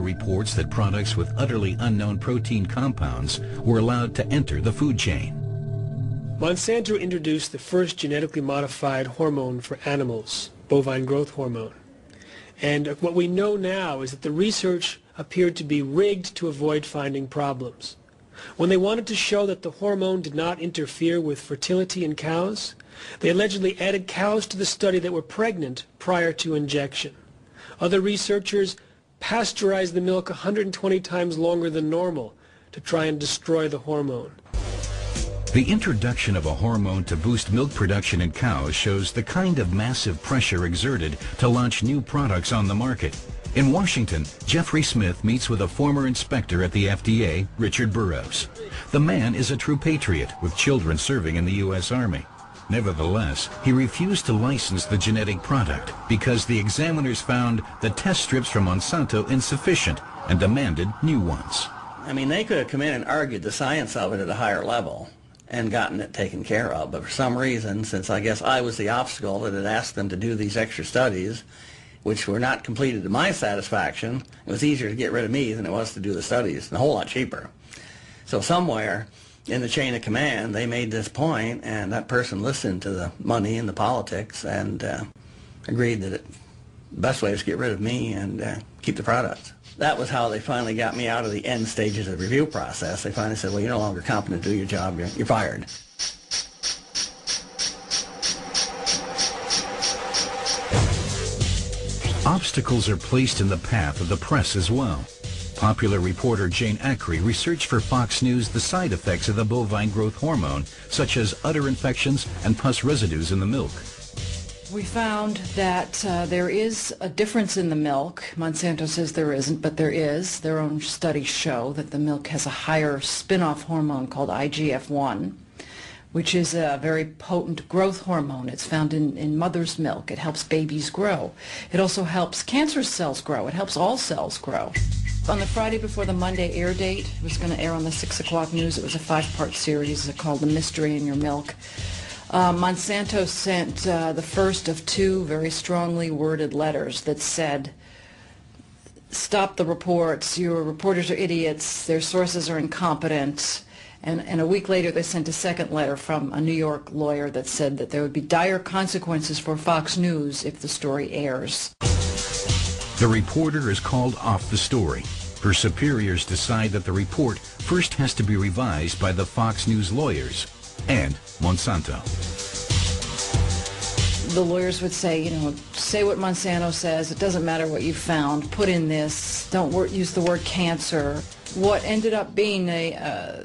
reports that products with utterly unknown protein compounds were allowed to enter the food chain. Monsanto introduced the first genetically modified hormone for animals, bovine growth hormone. And what we know now is that the research appeared to be rigged to avoid finding problems. When they wanted to show that the hormone did not interfere with fertility in cows, they allegedly added cows to the study that were pregnant prior to injection. Other researchers pasteurized the milk 120 times longer than normal to try and destroy the hormone. The introduction of a hormone to boost milk production in cows shows the kind of massive pressure exerted to launch new products on the market. In Washington, Jeffrey Smith meets with a former inspector at the FDA, Richard Burroughs. The man is a true patriot with children serving in the U.S. Army. Nevertheless, he refused to license the genetic product because the examiners found the test strips from Monsanto insufficient and demanded new ones. I mean, they could have come in and argued the science of it at a higher level and gotten it taken care of, but for some reason, since I guess I was the obstacle that had asked them to do these extra studies, which were not completed to my satisfaction, it was easier to get rid of me than it was to do the studies, and a whole lot cheaper. So somewhere in the chain of command, they made this point, and that person listened to the money and the politics and agreed that the best way was to get rid of me and keep the product. That was how they finally got me out of the end stages of the review process. They finally said, well, you're no longer competent to do your job, you're fired. Obstacles are placed in the path of the press as well. Popular reporter Jane Acri researched for Fox News the side effects of the bovine growth hormone, such as udder infections and pus residues in the milk. We found that there is a difference in the milk. Monsanto says there isn't, but there is. Their own studies show that the milk has a higher spin-off hormone called IGF-1, which is a very potent growth hormone. It's found in mother's milk. It helps babies grow. It also helps cancer cells grow. It helps all cells grow. On the Friday before the Monday air date, it was going to air on the 6 o'clock news. It was a 5-part series called The Mystery in Your Milk. Monsanto sent the first of 2 very strongly worded letters that said, stop the reports, your reporters are idiots, their sources are incompetent. And a week later they sent a second letter from a New York lawyer that said that there would be dire consequences for Fox News if the story airs. The reporter is called off the story. Her superiors decide that the report first has to be revised by the Fox News lawyers and Monsanto. The lawyers would say, you know, say what Monsanto says, it doesn't matter what you found, put in this, don't use the word cancer. What ended up being a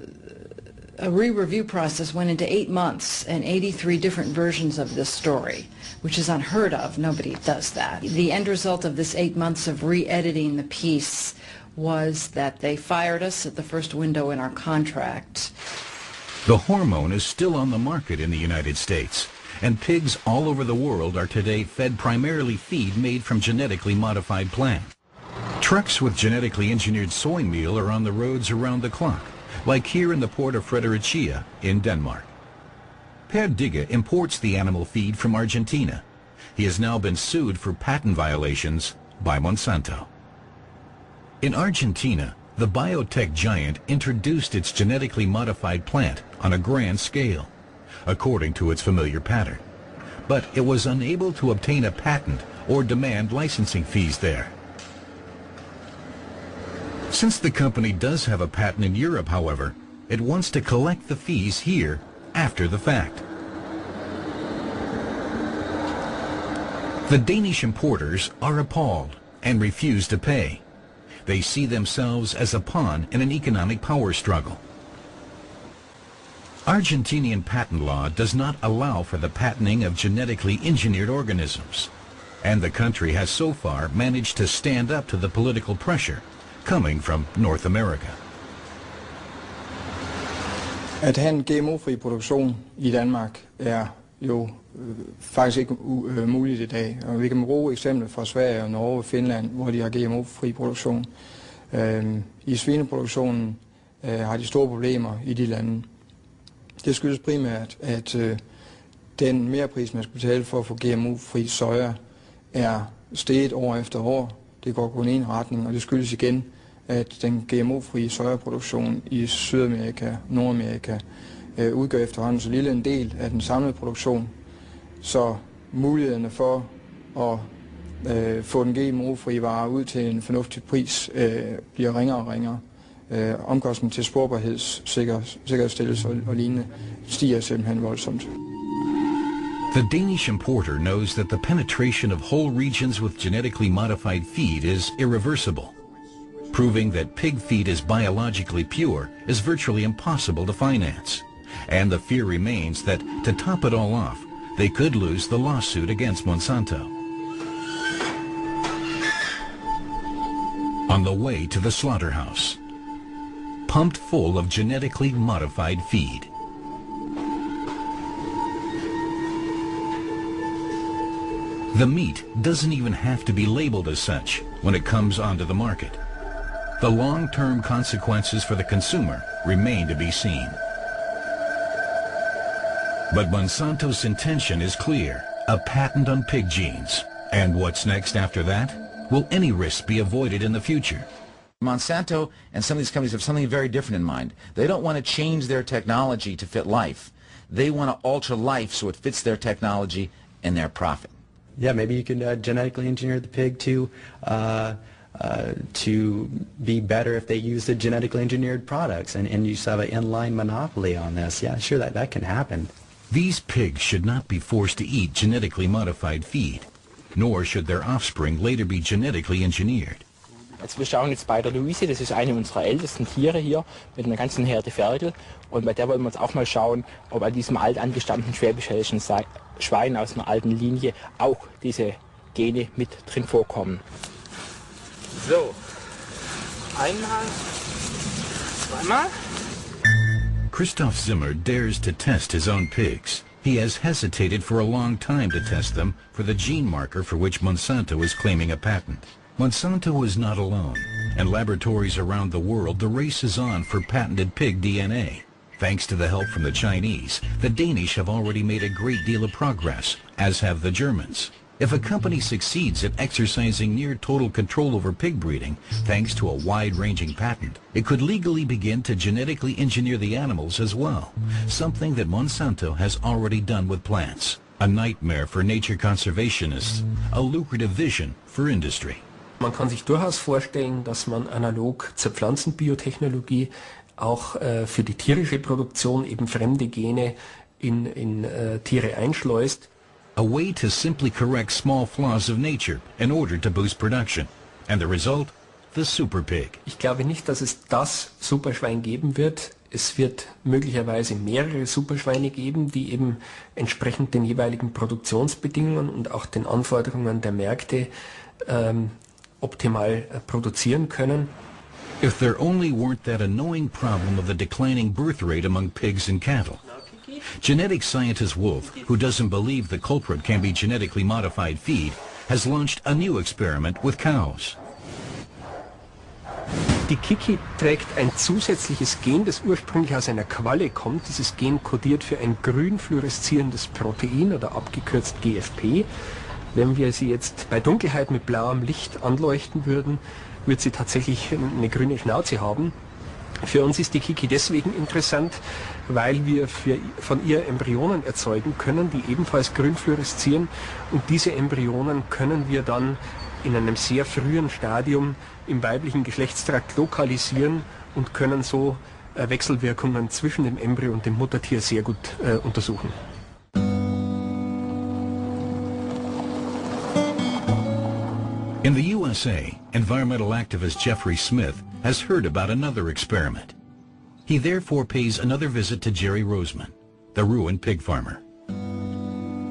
re-review process went into 8 months and 83 different versions of this story, which is unheard of. Nobody does that. The end result of this 8 months of re-editing the piece was that they fired us at the first window in our contract. The hormone is still on the market in the United States, and pigs all over the world are today fed primarily feed made from genetically modified plant. Trucks with genetically engineered soy meal are on the roads around the clock, like here in the port of Fredericia in Denmark. Per Digge imports the animal feed from Argentina. He has now been sued for patent violations by Monsanto. In Argentina, the biotech giant introduced its genetically modified plant on a grand scale, according to its familiar pattern. But it was unable to obtain a patent or demand licensing fees there. Since the company does have a patent in Europe, however, it wants to collect the fees here after the fact. The Danish importers are appalled and refuse to pay. They see themselves as a pawn in an economic power struggle. Argentinian patent law does not allow for the patenting of genetically engineered organisms, and the country has so far managed to stand up to the political pressure coming from North America. At have en GMO-fri produktion i Danmark jo faktisk ikke muligt i dag. Og vi kan bruge eksempler fra Sverige og Norge og Finland, hvor de har GMO-fri produktion. I svineproduktionen har de store problemer i de lande. Det skyldes primært, at den merpris, man skal betale for at få GMO-fri soja, er steget år efter år. det går kun i en retning, og det skyldes igen, at den GMO-frie sojaproduktion i Sydamerika, Nordamerika, udgør efterhånden så lille en del af den samlede produktion, så mulighederne for at få den GMO-frie vare ud til en fornuftig pris bliver ringere og ringere. Omkostningen til sporbarhedssikkerhedsstillelse og lignende stiger simpelthen voldsomt. The Danish importer knows that the penetration of whole regions with genetically modified feed is irreversible. Proving that pig feed is biologically pure is virtually impossible to finance. And the fear remains that, to top it all off, they could lose the lawsuit against Monsanto. On the way to the slaughterhouse, pumped full of genetically modified feed. The meat doesn't even have to be labeled as such when it comes onto the market. The long-term consequences for the consumer remain to be seen. But Monsanto's intention is clear, a patent on pig genes. And what's next after that? Will any risks be avoided in the future? Monsanto and some of these companies have something very different in mind. They don't want to change their technology to fit life. They want to alter life so it fits their technology and their profit. Yeah, maybe you can genetically engineer the pig to be better if they use the genetically engineered products, and you just have an inline monopoly on this. Yeah, sure, that can happen. These pigs should not be forced to eat genetically modified feed, nor should their offspring later be genetically engineered. Also wir schauen jetzt bei der Luise, das ist eine unserer ältesten Tiere hier, mit einer ganzen Herde Ferkel. Und bei der wollen wir uns auch mal schauen, ob an diesem alt angestammten schwäbisch-hessischen Schwein aus einer alten Linie auch diese Gene mit drin vorkommen. So, einmal, zweimal. Christoph Zimmer dares to test his own pigs. He has hesitated for a long time to test them for the gene marker for which Monsanto is claiming a patent. Monsanto is not alone. In laboratories around the world, the race is on for patented pig DNA. Thanks to the help from the Chinese, the Danish have already made a great deal of progress, as have the Germans. If a company succeeds at exercising near total control over pig breeding, thanks to a wide-ranging patent, it could legally begin to genetically engineer the animals as well, something that Monsanto has already done with plants. A nightmare for nature conservationists, a lucrative vision for industry. Man kann sich durchaus vorstellen, dass man analog zur Pflanzenbiotechnologie auch für die tierische Produktion eben fremde Gene in Tiere einschleust. A way to simply correct small flaws of nature in order to boost production. And the result? The super pig. Ich glaube nicht, dass es das Superschwein geben wird. Es wird möglicherweise mehrere Superschweine geben, die eben entsprechend den jeweiligen Produktionsbedingungen und auch den Anforderungen der Märkte optimal produzieren können. If there only weren't that annoying problem of the declining birth rate among pigs and cattle. Genetic scientist Wolf, who doesn't believe the culprit can be genetically modified feed, has launched a new experiment with cows. Die Kiki trägt ein zusätzliches Gen, das ursprünglich aus einer Qualle kommt. Dieses Gen kodiert für ein grün fluoreszierendes Protein oder abgekürzt GFP. Wenn wir sie jetzt bei Dunkelheit mit blauem Licht anleuchten würden, wird sie tatsächlich eine grüne Schnauze haben. Für uns ist die Kiki deswegen interessant, weil wir von ihr Embryonen erzeugen können, die ebenfalls grün fluoreszieren. Und diese Embryonen können wir dann in einem sehr frühen Stadium im weiblichen Geschlechtstrakt lokalisieren und können so Wechselwirkungen zwischen dem Embryo und dem Muttertier sehr gut untersuchen. In the USA, environmental activist Jeffrey Smith has heard about another experiment. He therefore pays another visit to Jerry Roseman, the ruined pig farmer.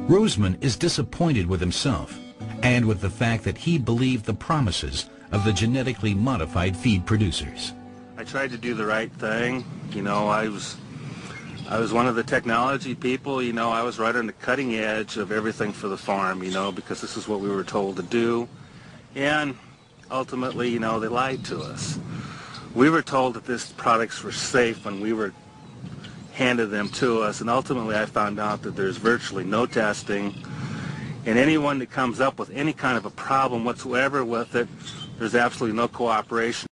Roseman is disappointed with himself and with the fact that he believed the promises of the genetically modified feed producers. I tried to do the right thing. You know, I was one of the technology people. You know, I was right on the cutting edge of everything for the farm, you know, because this is what we were told to do. And ultimately, you know, they lied to us. We were told that these products were safe when we were handed them to us, and ultimately I found out that there's virtually no testing, And anyone that comes up with any kind of a problem whatsoever with it, there's absolutely no cooperation.